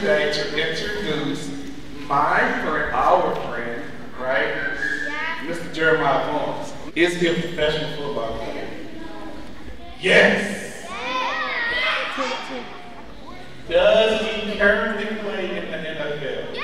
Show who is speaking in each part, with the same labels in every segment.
Speaker 1: today to introduce my friend, our friend, right? Mr. Jeremiah Pharms. Is he a professional football player? Yes. Does he currently play in the NFL?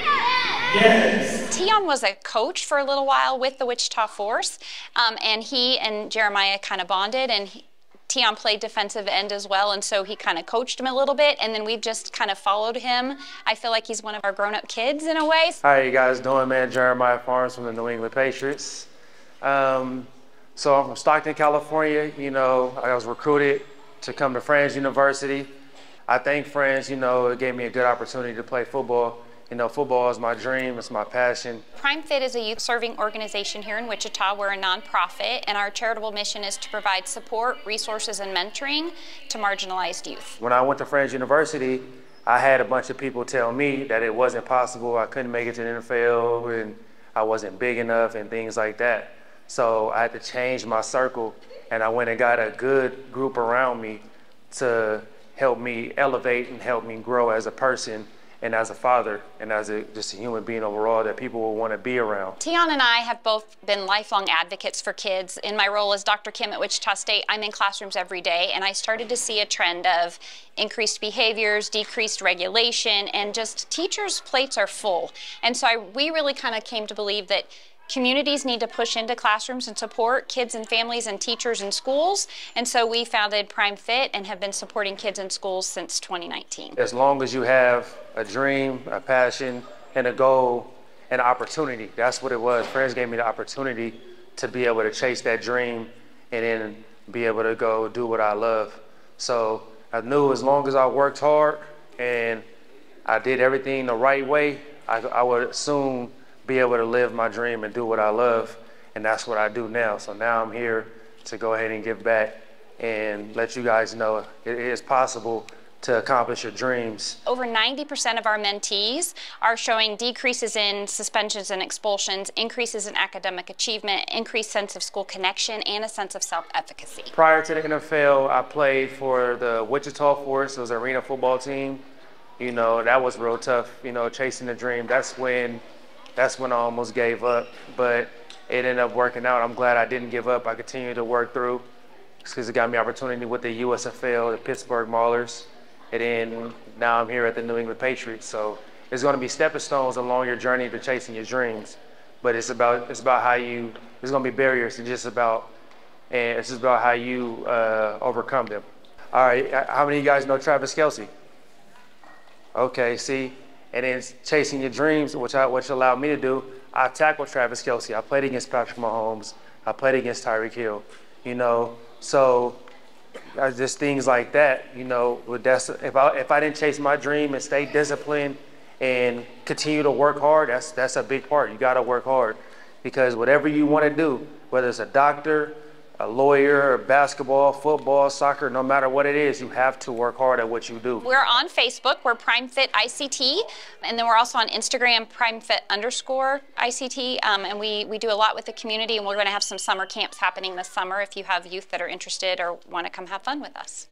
Speaker 1: Yes.
Speaker 2: Tion was a coach for a little while with the Wichita Force, and he and Jeremiah kind of bonded, and Tion played defensive end as well, and so he kind of coached him a little bit, and then we've just kind of followed him. I feel like he's one of our grown-up kids in a way.
Speaker 3: How you guys doing, man? Jeremiah Pharms from the New England Patriots. So I'm from Stockton, California. You know, I was recruited to come to Friends University. I thank Friends, you know, it gave me a good opportunity to play football. You know, football is my dream, it's my passion.
Speaker 2: PrimeFit is a youth-serving organization here in Wichita. We're a nonprofit, and our charitable mission is to provide support, resources, and mentoring to marginalized youth.
Speaker 3: When I went to Friends University, I had a bunch of people tell me that it wasn't possible, I couldn't make it to the NFL, and I wasn't big enough, and things like that. So I had to change my circle, and I went and got a good group around me to help me elevate and help me grow as a person and as a father and as just a human being overall that people will want to be around.
Speaker 2: Tion and I have both been lifelong advocates for kids. In my role as Dr. Kim at Wichita State, I'm in classrooms every day, and I started to see a trend of increased behaviors, decreased regulation, and just teachers' plates are full. And so we really kind of came to believe that communities need to push into classrooms and support kids and families and teachers in schools. And so we founded PrimeFit and have been supporting kids in schools since 2019.
Speaker 3: As long as you have a dream, a passion, and a goal, and an opportunity, that's what it was. Friends gave me the opportunity to be able to chase that dream and then be able to go do what I love. So I knew as long as I worked hard and I did everything the right way, I would soon be able to live my dream and do what I love, and that's what I do now. So now I'm here to go ahead and give back and let you guys know it is possible to accomplish your dreams.
Speaker 2: Over 90% of our mentees are showing decreases in suspensions and expulsions, increases in academic achievement, increased sense of school connection, and a sense of self-efficacy.
Speaker 3: Prior to the NFL, I played for the Wichita Force. It was an arena football team. You know, that was real tough, you know, chasing the dream. That's when I almost gave up, but it ended up working out. I'm glad I didn't give up. I continued to work through because it got me opportunity with the USFL, the Pittsburgh Maulers, and then now I'm here at the New England Patriots. So it's going to be stepping stones along your journey to chasing your dreams, but it's about how you. There's going to be barriers. It's just about how you overcome them. All right, how many of you guys know Travis Kelce? Okay, see. And then chasing your dreams, which allowed me to do, I tackled Travis Kelce. I played against Patrick Mahomes. I played against Tyreek Hill, you know. So just things like that, you know. If I didn't chase my dream and stay disciplined and continue to work hard, that's a big part. You got to work hard because whatever you want to do, whether it's a doctor, a lawyer, basketball, football, soccer, no matter what it is, you have to work hard at what you do.
Speaker 2: We're on Facebook, we're PrimeFit ICT, and then we're also on Instagram, PrimeFit_ICT, and we do a lot with the community, and we're going to have some summer camps happening this summer if you have youth that are interested or want to come have fun with us.